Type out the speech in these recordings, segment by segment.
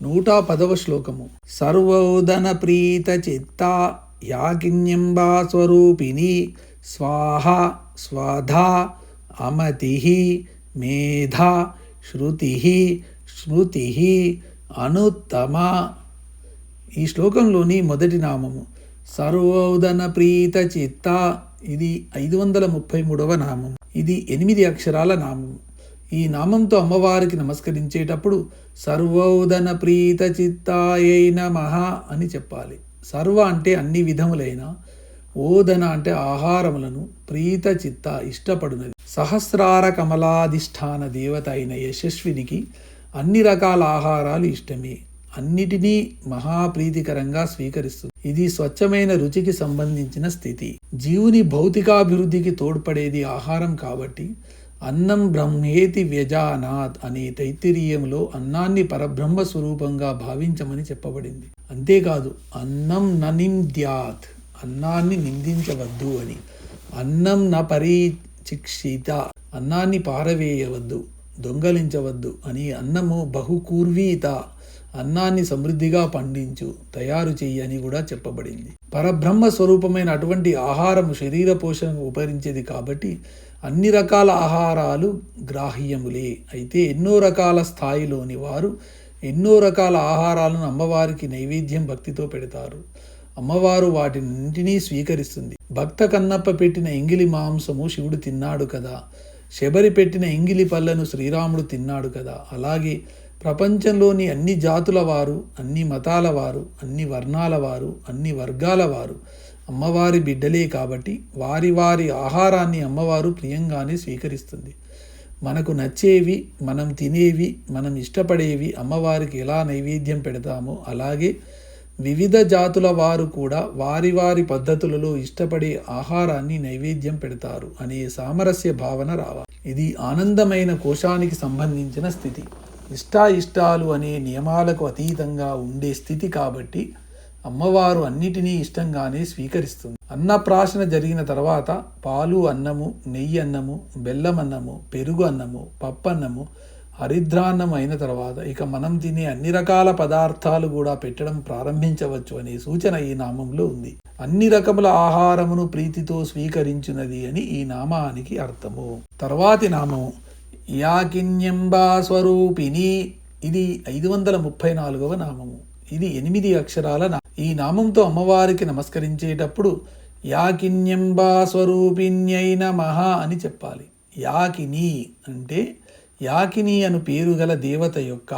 110వ శ్లోకము. సర్వోదన ప్రీత చిత్త యాకిన్యంబా స్వరూపిణి స్వాహ స్వధా అమతి మేధ శృతి స్మృతి అనుత్తమ. ఈ శ్లోకంలోని మొదటి నామము సర్వోదన ప్రీత చిత్త. ఇది 533వ నామం. ఇది 8 అక్షరాల నామం. ఈ నామంతో అమ్మవారికి నమస్కరించేటప్పుడు సర్వోదన ప్రీత చిత్తాయై నమః అని చెప్పాలి. సర్వ అంటే అన్ని విధములైన, ఓదన అంటే ఆహారములను, ప్రీత చిత్త ఇష్టపడునది. సహస్రార కమలాధిష్టాన దేవత అయిన యశస్వినికి అన్ని రకాల ఆహారాలు ఇష్టమే. అన్నిటినీ మహాప్రీతికరంగా స్వీకరిస్తుంది. ఇది స్వచ్ఛమైన రుచికి సంబంధించిన స్థితి. జీవుని భౌతికాభివృద్ధికి తోడ్పడేది ఆహారం కాబట్టి అన్నం బ్రహ్మేతి వ్యజానాత్ అనే తైత్తిరీయంలో అన్నాన్ని పరబ్రహ్మ స్వరూపంగా భావించమని చెప్పబడింది. అంతేకాదు అన్నం నింద్యాత్, అన్నాన్ని నిందించవద్దు అని. అన్నం న పరిచిక్షిత, అన్నాన్ని పారవేయవద్దు, దొంగలించవద్దు అని. అన్నము బహుకూర్వీత, అన్నాన్ని సమృద్ధిగా పండించు, తయారు చెయ్యి అని కూడా చెప్పబడింది. పరబ్రహ్మ స్వరూపమైన అటువంటి ఆహారము శరీర పోషణకు ఉపకరించేది కాబట్టి అన్ని రకాల ఆహారాలు గ్రాహ్యములే. అయితే ఎన్నో రకాల స్థాయిలోని వారు ఎన్నో రకాల ఆహారాలను అమ్మవారికి నైవేద్యం భక్తితో పెడతారు. అమ్మవారు వాటినింటినీ స్వీకరిస్తుంది. భక్త కన్నప్ప పెట్టిన ఎంగిలి మాంసము శివుడు తిన్నాడు కదా, శబరి పెట్టిన ఎంగిలి పళ్ళను శ్రీరాముడు తిన్నాడు కదా, అలాగే ప్రపంచంలోని అన్ని జాతుల వారు, అన్ని మతాల వారు, అన్ని వర్ణాల వారు, అన్ని వర్గాల వారు అమ్మవారి బిడ్డలే కాబట్టి వారి వారి ఆహారాన్ని అమ్మవారు ప్రియంగానే స్వీకరిస్తుంది. మనకు నచ్చేవి, మనం తినేవి, మనం ఇష్టపడేవి అమ్మవారికి ఎలా నైవేద్యం పెడతామో అలాగే వివిధ జాతుల వారు కూడా వారి వారి పద్ధతులలో ఇష్టపడే ఆహారాన్ని నైవేద్యం పెడతారు అనే సామరస్య భావన రావాలి. ఇది ఆనందమైన కోశానికి సంబంధించిన స్థితి. ఇష్టాయిష్టాలు అనే నియమాలకు అతీతంగా ఉండే స్థితి కాబట్టి అమ్మవారు అన్నిటినీ ఇష్టంగానే స్వీకరిస్తుంది. అన్నప్రాశన జరిగిన తర్వాత పాలు అన్నము, నెయ్యి అన్నము, బెల్లం అన్నము, పెరుగు అన్నము, పప్పన్నము, హరిద్రాన్నం అయిన తర్వాత ఇక మనం తినే అన్ని రకాల పదార్థాలు కూడా పెట్టడం ప్రారంభించవచ్చు అనే సూచన ఈ నామంలో ఉంది. అన్ని రకముల ఆహారమును ప్రీతితో స్వీకరించున్నది అని ఈ నామానికి అర్థము. తర్వాతి నామము యాకిన్యంబా స్వరూపిణి. ఇది 534వ నామము. ఇది 8 అక్షరాల ఈ నామంతో అమ్మవారికి నమస్కరించేటప్పుడు యాకిన్యంబా స్వరూపిణ్యై నమః అని చెప్పాలి. యాకిని అంటే యాకిని అను పేరు గల దేవత యొక్క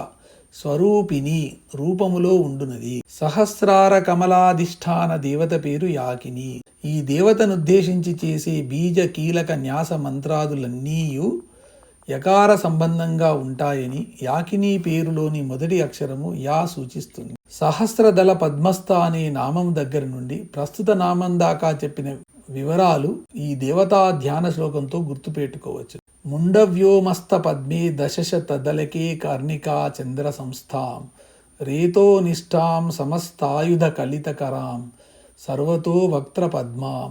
స్వరూపిణి, రూపములో ఉండునది. సహస్రార కమలాధిష్టాన దేవత పేరు యాకిని. ఈ దేవతను ఉద్దేశించి చేసే బీజ కీలక న్యాస మంత్రాదులన్నీయు యకార సంబంధంగా ఉంటాయని యాకిని పేరులోని మొదటి అక్షరము యా సూచిస్తుంది. సహస్రదళ పద్మస్థ అనే నామం దగ్గర నుండి ప్రస్తుత నామం దాకా చెప్పిన వివరాలు ఈ దేవతా ధ్యాన శ్లోకంతో గుర్తుపెట్టుకోవచ్చు. ముండవ్యోమస్త పద్మే దశశతదళకే కర్ణికా చంద్ర సంస్థాం రేతో నిష్టాం సమస్తాయుధ కలితకరాం సర్వతో వక్త్ర పద్మాం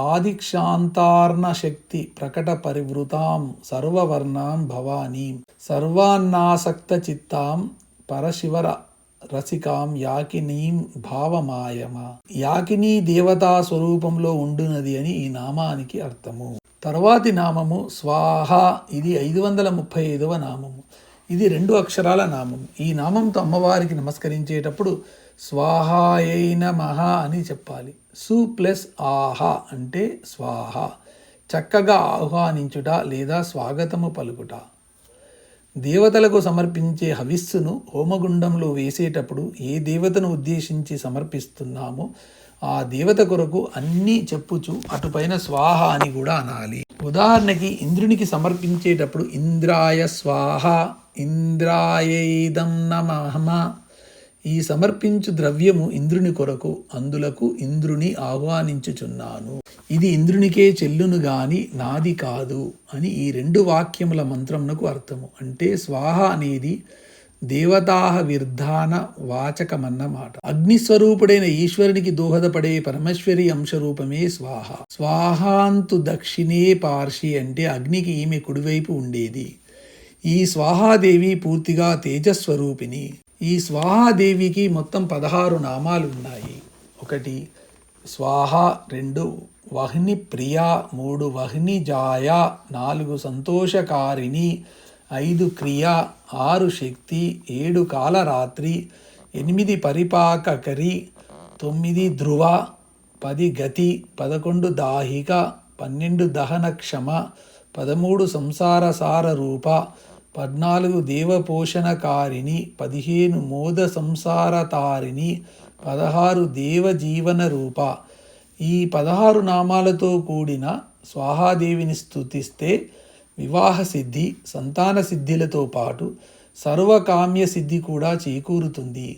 ఆదిక్షాంతార్ణ శక్తి ప్రకట పరివృతాం సర్వవర్ణాం భవానీం సర్వాన్నాసక్త చిత్తాం పరశివర రసికాం యాకినీం భావమాయమ. యాకిని దేవతా స్వరూపంలో ఉండునది అని ఈ నామానికి అర్థము. తర్వాతి నామము స్వాహ. ఇది 535వ నామము. ఇది 2 అక్షరాల నామము. ఈ నామంతో అమ్మవారికి నమస్కరించేటప్పుడు స్వాహాయై నమః అని చెప్పాలి. సు ప్లస్ ఆహ అంటే స్వాహ, చక్కగా ఆహ్వానించుట లేదా స్వాగతము పలుకుట. దేవతలకు సమర్పించే హవిస్సును హోమగుండంలో వేసేటప్పుడు ఏ దేవతను ఉద్దేశించి సమర్పిస్తున్నామో ఆ దేవత కొరకు అన్నీ చెప్పుచు అటుపైన స్వాహ అని కూడా అనాలి. ఉదాహరణకి ఇంద్రునికి సమర్పించేటప్పుడు ఇంద్రాయ స్వాహ, ఇంద్రాయైదం నమః. ఈ సమర్పించు ద్రవ్యము ఇంద్రుని కొరకు, అందులకు ఇంద్రుని ఆహ్వానించుచున్నాను. ఇది ఇంద్రునికే చెల్లును గాని నాది కాదు అని ఈ 2 వాక్యముల మంత్రమునకు అర్థము. అంటే స్వాహ అనేది దేవతాహ విర్ధాన వాచకమన్నమాట. అగ్నిస్వరూపుడైన ఈశ్వరునికి దోహదపడే పరమేశ్వరి అంశరూపమే స్వాహ. స్వాహాంతు దక్షిణే పార్షి అంటే అగ్నికి ఈమె కుడివైపు ఉండేది. ఈ స్వాహాదేవి పూర్తిగా తేజస్వరూపిణి. ఈ స్వాహాదేవికి మొత్తం 16 నామాలు ఉన్నాయి. 1 స్వాహ, 2 వహ్ని ప్రియ, 3 వహ్ని జాయ, 4 సంతోషకారిణి, 5 క్రియ, 6 శక్తి, 7 కాలరాత్రి, 8 పరిపాకకరి, 9 ధ్రువ, 10 గతి, 11 దాహిక, 12 దహనక్షమ, 13 సంసార సార రూప, 14 దేవపోషణకారిణి, 15 మోద సంసారతారిణి, 16 దేవజీవన రూప. ఈ 16 నామాలతో కూడిన స్వాహాదేవిని స్తుతిస్తే వివాహ సిద్ధి, సంతాన సిద్ధిలతో పాటు సర్వకామ్య సిద్ధి కూడా చేకూరుతుంది.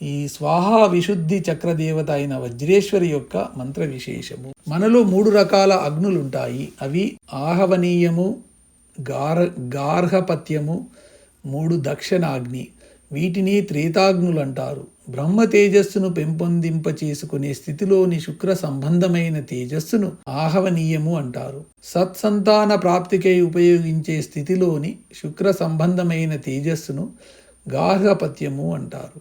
ఈ స్వాహా విశుద్ధి చక్రదేవత అయిన వజ్రేశ్వరి యొక్క మంత్ర విశేషము. మనలో 3 రకాల అగ్నులుంటాయి. అవి ఆహవనీయము, గార్హపత్యము, 3 దక్షిణాగ్ని. వీటిని త్రేతాగ్నులు అంటారు. బ్రహ్మ తేజస్సును పెంపొందింప చేసుకునే స్థితిలోని శుక్ర సంబంధమైన తేజస్సును ఆహవనీయము అంటారు. సత్సంతాన ప్రాప్తికై ఉపయోగించే స్థితిలోని శుక్ర సంబంధమైన తేజస్సును గార్హపత్యము అంటారు.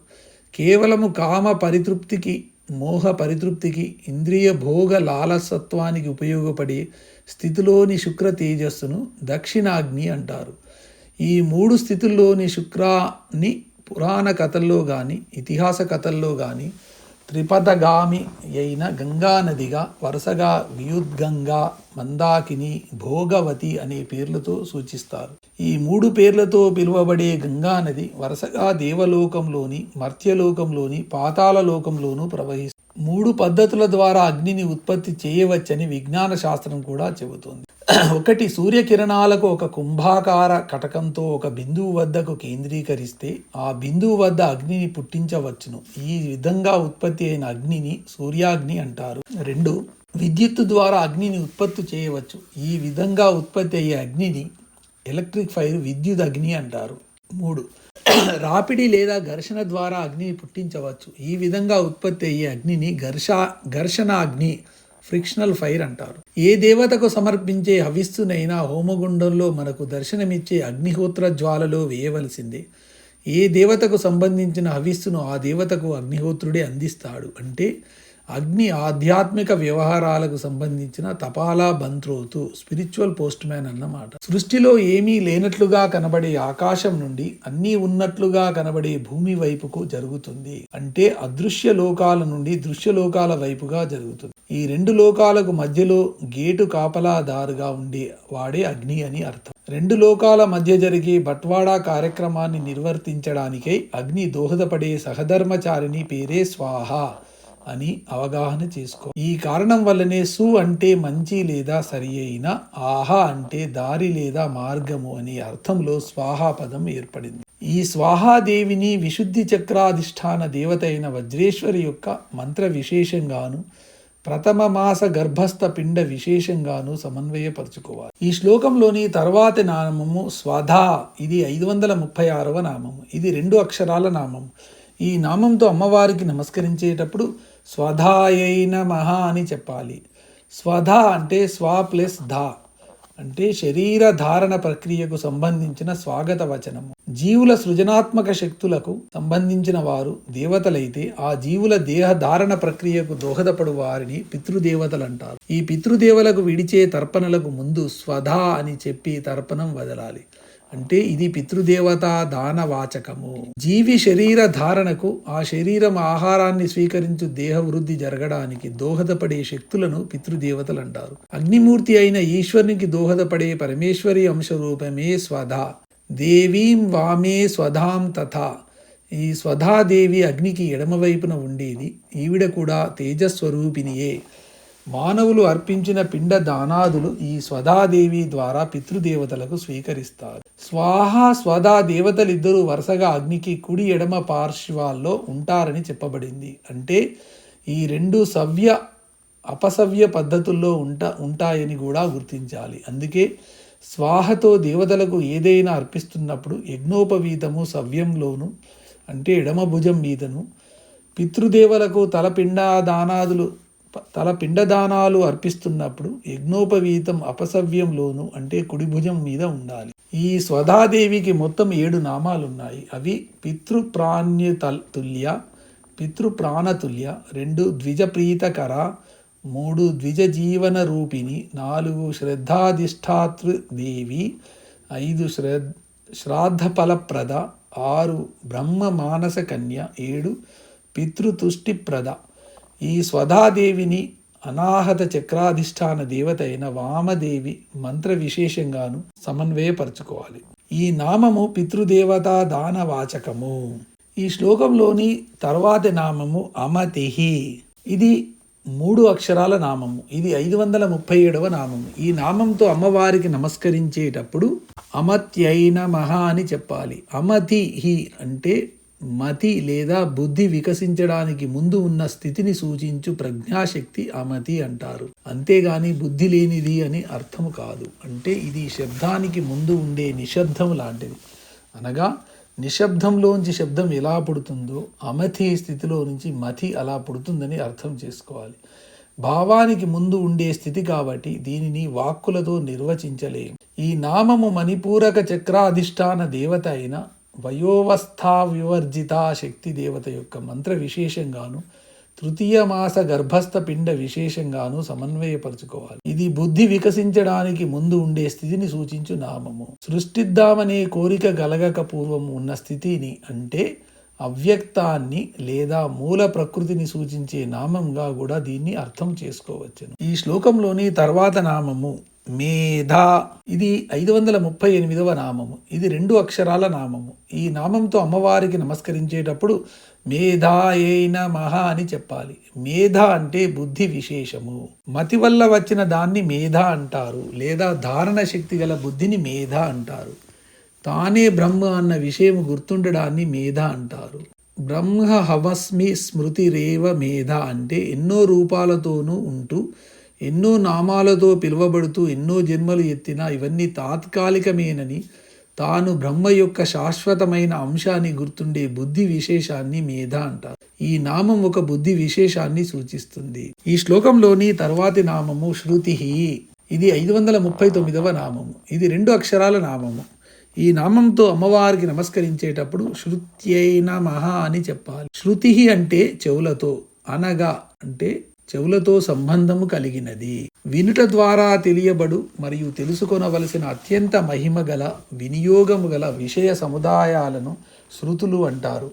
కేవలము కామ పరితృప్తికి, మోహ పరితృప్తికి, ఇంద్రియ భోగ లాలసత్వానికి ఉపయోగపడే స్థితిలోని శుక్ర తేజస్సును దక్షిణాగ్ని అంటారు. ఈ 3 స్థితుల్లోని శుక్రాన్ని పురాణ కథల్లో కానీ, ఇతిహాస కథల్లో కానీ త్రిపథగామి అయిన గంగానదిగా వరుసగా వియుద్గంగా, మందాకిని, భోగవతి అనే పేర్లతో సూచిస్తారు. ఈ 3 పేర్లతో పిలువబడే గంగానది వరుసగా దేవలోకంలోని, మర్త్యలోకంలోని, పాతాళ లోకంలోనూ ప్రవహిస్తుంది. 3 పద్ధతుల ద్వారా అగ్నిని ఉత్పత్తి చేయవచ్చని విజ్ఞాన శాస్త్రం కూడా చెబుతుంది. 1 సూర్యకిరణాలకు ఒక కుంభాకార కటకంతో ఒక బిందువు వద్దకు కేంద్రీకరిస్తే ఆ బిందువు వద్ద అగ్నిని పుట్టించవచ్చును. ఈ విధంగా ఉత్పత్తి అయిన అగ్నిని సూర్యాగ్ని అంటారు. 2 విద్యుత్తు ద్వారా అగ్నిని ఉత్పత్తి చేయవచ్చు. ఈ విధంగా ఉత్పత్తి అయ్యే అగ్నిని ఎలక్ట్రిక్ ఫైర్, విద్యుత్ అగ్ని అంటారు. 3 రాపిడి లేదా ఘర్షణ ద్వారా అగ్నిని పుట్టించవచ్చు. ఈ విధంగా ఉత్పత్తి అయ్యే అగ్నిని ఘర్షణాగ్ని, ఫ్రిక్షనల్ ఫైర్ అంటారు. ఏ దేవతకు సమర్పించే హవిస్సునైనా హోమగుండంలో మనకు దర్శనమిచ్చే అగ్నిహోత్ర జ్వాలలో వేయవలసిందే. ఏ దేవతకు సంబంధించిన హవిస్సును ఆ దేవతకు అగ్నిహోత్రుడే అందిస్తాడు. అంటే అగ్ని ఆధ్యాత్మిక వ్యవహారాలకు సంబంధించిన తపాలా బంత్రోతు, స్పిరిచువల్ పోస్ట్ మ్యాన్ అన్నమాట. సృష్టిలో ఏమీ లేనట్లుగా కనబడే ఆకాశం నుండి అన్నీ ఉన్నట్లుగా కనబడే భూమి వైపుకు జరుగుతుంది. అంటే అదృశ్య లోకాల నుండి దృశ్యలోకాల వైపుగా జరుగుతుంది. ఈ 2 లోకాలకు మధ్యలో గేటు కాపలాదారుగా ఉండే వాడే అగ్ని అని అర్థం. 2 లోకాల మధ్య జరిగే బట్వాడా కార్యక్రమాన్ని నిర్వర్తించడానికై అగ్ని దోహదపడే సహధర్మచారిని పేరే స్వాహ అని అవగాహన చేసుకో. ఈ కారణం వల్లనే సు అంటే మంచి లేదా సరి అయిన, ఆహా అంటే దారి లేదా మార్గము అనే అర్థంలో స్వాహా పదం ఏర్పడింది. ఈ స్వాహాదేవిని విశుద్ధి చక్రాధిష్టాన దేవత అయిన వజ్రేశ్వరి యొక్క మంత్ర విశేషంగాను, ప్రథమ మాస గర్భస్థ పిండ విశేషంగాను సమన్వయపరుచుకోవాలి. ఈ శ్లోకంలోని తర్వాతి నామము స్వధా. ఇది 536వ నామము. ఇది 2 అక్షరాల నామము. ఈ నామంతో అమ్మవారికి నమస్కరించేటప్పుడు స్వధాయై నమః అని చెప్పాలి. స్వధ అంటే స్వ ప్లస్ ధా, అంటే శరీర ధారణ ప్రక్రియకు సంబంధించిన స్వాగత వచనము. జీవుల సృజనాత్మక శక్తులకు సంబంధించిన వారు దేవతలైతే ఆ జీవుల దేహ ధారణ ప్రక్రియకు దోహదపడు వారిని పితృదేవతలు అంటారు. ఈ పితృదేవలకు విడిచే తర్పణలకు ముందు స్వధా అని చెప్పి తర్పణం వదలాలి. అంటే ఇది పితృదేవతా దానవాచకము. జీవి శరీర ధారణకు, ఆ శరీరం ఆహారాన్ని స్వీకరించు దేహ వృద్ధి జరగడానికి దోహదపడే శక్తులను పితృదేవతలు అంటారు. అగ్నిమూర్తి అయిన ఈశ్వరునికి దోహదపడే పరమేశ్వరి అంశరూపమే స్వధా. దేవీం వామే స్వధాం తథా. ఈ స్వధాదేవి అగ్నికి ఎడమవైపున ఉండేది. ఈవిడ కూడా తేజస్వరూపిణియే. మానవులు అర్పించిన పిండ దానాదులు ఈ స్వధాదేవి ద్వారా పితృదేవతలకు స్వీకరిస్తారు. స్వాహ స్వధా దేవతలిద్దరూ వరుసగా అగ్నికి కుడి ఎడమ పార్శ్వాల్లో ఉంటారని చెప్పబడింది. అంటే ఈ 2 సవ్య అపసవ్య పద్ధతుల్లో ఉంటాయని కూడా గుర్తించాలి. అందుకే స్వాహతో దేవతలకు ఏదైనా అర్పిస్తున్నప్పుడు యజ్ఞోపవీతము సవ్యంలోను, అంటే ఎడమ భుజం మీదను, పితృదేవలకు తల పిండదానాలు అర్పిస్తున్నప్పుడు యజ్ఞోపవీతం అపసవ్యంలోను, అంటే కుడి భుజం మీద ఉండాలి. ఈ స్వధాదేవికి మొత్తం 7 నామాలున్నాయి. అవి పితృప్రాణతుల్య, 2 ద్విజప్రీతకర, 3 ద్విజజీవన రూపిణి, 4 శ్రద్ధాధిష్టాతృదేవి, 5 శ్రాద్ధఫలప్రద, 6 బ్రహ్మ మానస కన్య, 7 పితృతుష్టిప్రద. ఈ స్వధాదేవిని అనాహత చక్రాధిష్టాన దేవత అయిన వామదేవి మంత్ర విశేషంగాను సమన్వయపరచుకోవాలి. ఈ నామము పితృదేవతా దానవాచకము. ఈ శ్లోకంలోని తర్వాతి నామము అమతిహి. ఇది 3 అక్షరాల నామము. ఇది 537వ నామము. ఈ నామంతో అమ్మవారికి నమస్కరించేటప్పుడు అమత్యైన మహా అని చెప్పాలి. అమతిహి అంటే మతి లేదా బుద్ధి వికసించడానికి ముందు ఉన్న స్థితిని సూచించు ప్రజ్ఞాశక్తి అమతి అంటారు. అంతేగాని బుద్ధి లేనిది అని అర్థము కాదు. అంటే ఇది శబ్దానికి ముందు ఉండే నిశ్శబ్దం లాంటిది. అనగా నిశ్శబ్దంలోంచి శబ్దం ఎలా పుడుతుందో అమతి స్థితిలో నుంచి మతి అలా పుడుతుందని అర్థం చేసుకోవాలి. భావానికి ముందు ఉండే స్థితి కాబట్టి దీనిని వాక్కులతో నిర్వచించలేము. ఈ నామము మణిపూరక చక్రాధిష్టాన దేవత అయిన వయోవస్థా వివర్జిత శక్తి దేవత యొక్క మంత్ర విశేషంగాను, తృతీయ మాస గర్భస్థ పిండ విశేషంగాను సమన్వయపరచుకోవాలి. ఇది బుద్ధి వికసించడానికి ముందు ఉండే స్థితిని సూచించు నామము. సృష్టిద్దామనే కోరిక కలగక పూర్వం ఉన్న స్థితిని అంటే అవ్యక్తాన్ని లేదా మూల ప్రకృతిని సూచించే నామంగా కూడా దీన్ని అర్థం చేసుకోవచ్చును. ఈ శ్లోకంలోని తర్వాత నామము మేధ. ఇది 538వ నామము. ఇది 2 అక్షరాల నామము. ఈ నామంతో అమ్మవారికి నమస్కరించేటప్పుడు మేధాయైన మహా అని చెప్పాలి. మేధ అంటే బుద్ధి విశేషము. మతి వల్ల వచ్చిన దాన్ని మేధ అంటారు, లేదా ధారణ శక్తి గల బుద్ధిని మేధ అంటారు. తానే బ్రహ్మ అన్న విషయం గుర్తుండడాన్ని మేధ అంటారు. బ్రహ్మ హవస్మి స్మృతిరేవ మేధ అంటే ఎన్నో రూపాలతోనూ ఉంటూ ఎన్నో నామాలతో పిలువబడుతూ ఎన్నో జన్మలు ఎత్తినా ఇవన్నీ తాత్కాలికమేనని, తాను బ్రహ్మ యొక్క శాశ్వతమైన అంశాన్ని గుర్తుండే బుద్ధి విశేషాన్ని మేధ అంటారు. ఈ నామం ఒక బుద్ధి విశేషాన్ని సూచిస్తుంది. ఈ శ్లోకంలోని తర్వాతి నామము శృతి. ఇది 539వ నామము. ఇది 2 అక్షరాల నామము. ఈ నామంతో అమ్మవారికి నమస్కరించేటప్పుడు శృత్యైన మహా అని చెప్పాలి. శృతి అంటే చెవులతో, అనగా అంటే చెవులతో సంబంధము కలిగినది. వినుట ద్వారా తెలియబడు మరియు తెలుసుకొనవలసిన అత్యంత మహిమ గల వినియోగము గల విషయ సముదాయాలను శృతులు అంటారు.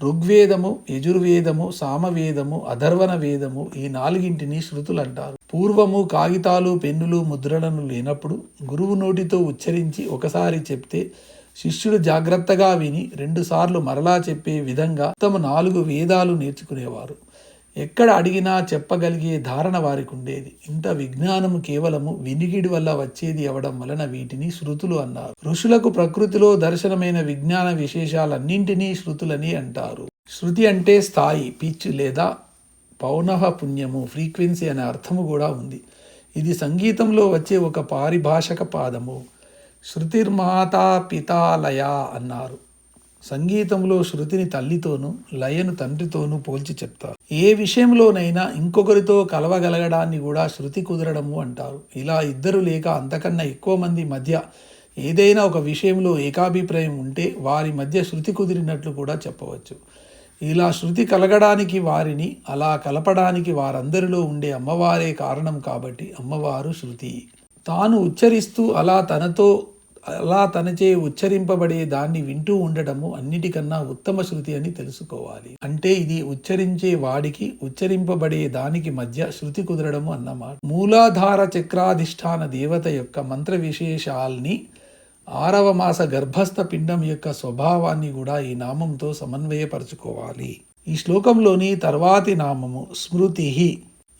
ఋగ్వేదము, యజుర్వేదము, సామవేదము, అధర్వణ వేదము ఈ 4ంటిని శృతులు అంటారు. పూర్వము కాగితాలు, పెన్నులు, ముద్రలను లేనప్పుడు గురువు నోటితో ఉచ్చరించి ఒకసారి చెప్తే శిష్యుడు జాగ్రత్తగా విని 2 సార్లు మరలా చెప్పే విధంగా తమ 4 వేదాలు నేర్చుకునేవారు. ఎక్కడ అడిగినా చెప్పగలిగే ధారణ వారికి ఉండేది. ఇంత విజ్ఞానము కేవలము వినికిడి వల్ల వచ్చేది అవడం వలన వీటిని శృతులు అన్నారు. ఋషులకు ప్రకృతిలో దర్శనమైన విజ్ఞాన విశేషాలన్నింటినీ శృతులని అంటారు. శృతి అంటే స్థాయి, పిచ్ లేదా పౌనః పుణ్యము, ఫ్రీక్వెన్సీ అనే అర్థము కూడా ఉంది. ఇది సంగీతంలో వచ్చే ఒక పారిభాషక పాదము. శృతిర్మాతా పితాలయ అన్నారు. సంగీతంలో శృతిని తల్లితోనూ లయను తండ్రితోనూ పోల్చి చెప్తారు. ఏ విషయంలోనైనా ఇంకొకరితో కలవగలగడాన్ని కూడా శృతి కుదరడము అంటారు. ఇలా 2 లేక అంతకన్నా ఎక్కువ మంది మధ్య ఏదైనా ఒక విషయంలో ఏకాభిప్రాయం ఉంటే వారి మధ్య శృతి కుదిరినట్లు కూడా చెప్పవచ్చు. ఇలా శృతి కలగడానికి వారిని అలా కలపడానికి వారందరిలో ఉండే అమ్మవారే కారణం కాబట్టి అమ్మవారు శృతి. తాను ఉచ్చరిస్తూ అలా తనచే ఉచ్చరింపబడే దాన్ని వింటూ ఉండటము అన్నిటికన్నా ఉత్తమ శృతి అని తెలుసుకోవాలి. అంటే ఇది ఉచ్చరించే వాడికి ఉచ్చరింపబడే దానికి మధ్య శృతి కుదరడము అన్నమాట. మూలాధార చక్రాధిష్టాన దేవత యొక్క మంత్ర విశేషాల్ని 6వ మాస గర్భస్థ పిండం యొక్క స్వభావాన్ని కూడా ఈ నామంతో సమన్వయపరచుకోవాలి. ఈ శ్లోకంలోని తర్వాతి నామము స్మృతి.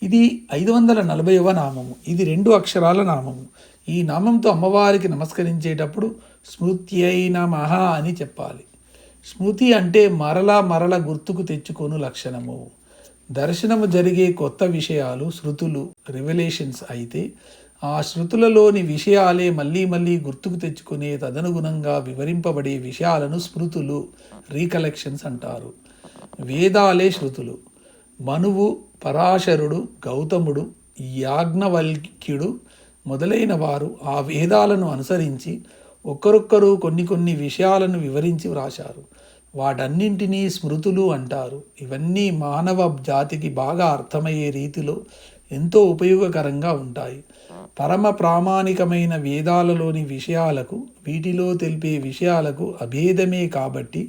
ఇది 540వ నామము. ఇది 2 అక్షరాల నామము. ఈ నామంతో అమ్మవారికి నమస్కరించేటప్పుడు స్మృత్యైన మహా అని చెప్పాలి. స్మృతి అంటే మరల గుర్తుకు తెచ్చుకొను లక్షణము. దర్శనము జరిగే కొత్త విషయాలు శృతులు, రివలేషన్స్ అయితే ఆ శృతులలోని విషయాలే మళ్ళీ గుర్తుకు తెచ్చుకునే తదనుగుణంగా వివరింపబడే విషయాలను స్మృతులు, రీకలెక్షన్స్ అంటారు. వేదాలే శృతులు. మనువు, పరాశరుడు, గౌతముడు, యాజ్ఞవల్క్యుడు మొదలైన వారు ఆ వేదాలను అనుసరించి ఒక్కరొక్కరు కొన్ని కొన్ని విషయాలను వివరించి వ్రాశారు. వాటన్నింటినీ స్మృతులు అంటారు. ఇవన్నీ మానవ జాతికి బాగా అర్థమయ్యే రీతిలో ఎంతో ఉపయోగకరంగా ఉంటాయి. పరమ ప్రామాణికమైన వేదాలలోని విషయాలకు వీటిలో తెలిపే విషయాలకు అభేదమే కాబట్టి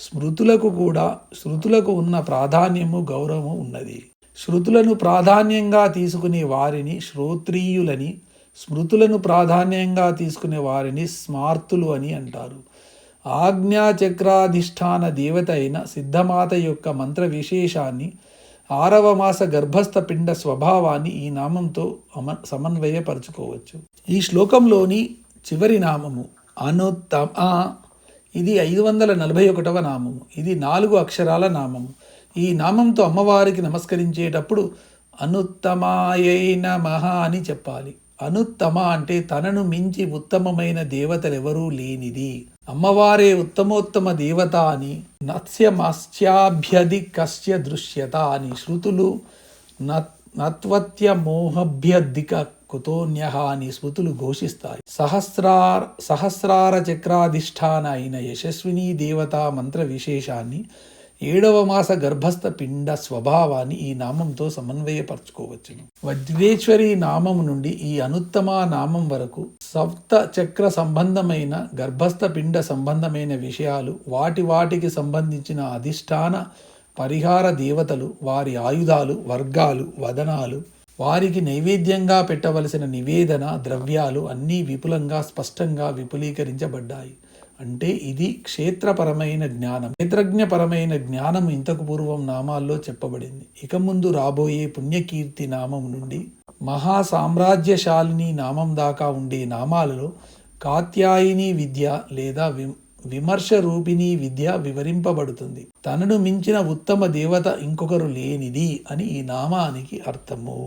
శృతులకు ఉన్న ప్రాధాన్యము గౌరవము ఉన్నది. శృతులను ప్రాధాన్యంగా తీసుకునే వారిని శ్రోత్రియులని, స్మృతులను ప్రాధాన్యంగా తీసుకునే వారిని స్మార్తులు అని అంటారు. ఆజ్ఞాచక్రాధిష్టాన దేవత అయిన సిద్ధమాత యొక్క మంత్ర విశేషాన్ని, 6వ మాస గర్భస్థ పిండ స్వభావాన్ని ఈ నామంతో సమన్వయపరచుకోవచ్చు. ఈ శ్లోకంలోని చివరి నామము అనుత్తమ, ఇది 541వ నామము. ఇది 4 అక్షరాల నామము. ఈ నామంతో అమ్మవారికి నమస్కరించేటప్పుడు అనుత్తమాయై నమః అని చెప్పాలి. అనుత్తమ అంటే తనను మించి ఉత్తమమైన దేవతలెవరూ లేనిది. అమ్మవారే ఉత్తమోత్తమ దేవత అని, నత్స్యమస్యాభ్యధి కస్య దృశ్యత అని శృతులు, నత్వత్య మోహభ్యధిక కుతోన్యః అని స్మృతులు ఘోషిస్తాయి. సహస్రార చక్రాధిష్టాన అయిన యశస్విని దేవతా మంత్ర విశేషాన్ని, 7వ మాస గర్భస్థ పిండ స్వభావాన్ని ఈ నామంతో సమన్వయపరచుకోవచ్చును. వజ్రేశ్వరి నామం నుండి ఈ అనుత్తమ నామం వరకు సప్త చక్ర సంబంధమైన గర్భస్థ పిండ సంబంధమైన విషయాలు, వాటికి సంబంధించిన అధిష్టాన పరిహార దేవతలు, వారి ఆయుధాలు, వర్గాలు, వదనాలు, వారికి నైవేద్యంగా పెట్టవలసిన నివేదన ద్రవ్యాలు అన్నీ విపులంగా స్పష్టంగా విపులీకరించబడ్డాయి. అంటే ఇది క్షేత్రపరమైన జ్ఞానం, క్షేత్రజ్ఞపరమైన జ్ఞానం ఇంతకు పూర్వం నామాల్లో చెప్పబడింది. ఇక ముందు రాబోయే పుణ్యకీర్తి నామం నుండి మహా సామ్రాజ్యశాలిని నామం దాకా ఉండే నామాలలో కాత్యాయిని విద్య లేదా విమర్శ రూపిణీ విద్య వివరింపబడుతుంది. తనను మించిన ఉత్తమ దేవత ఇంకొకరు లేనిది అని ఈ నామానికి అర్థము.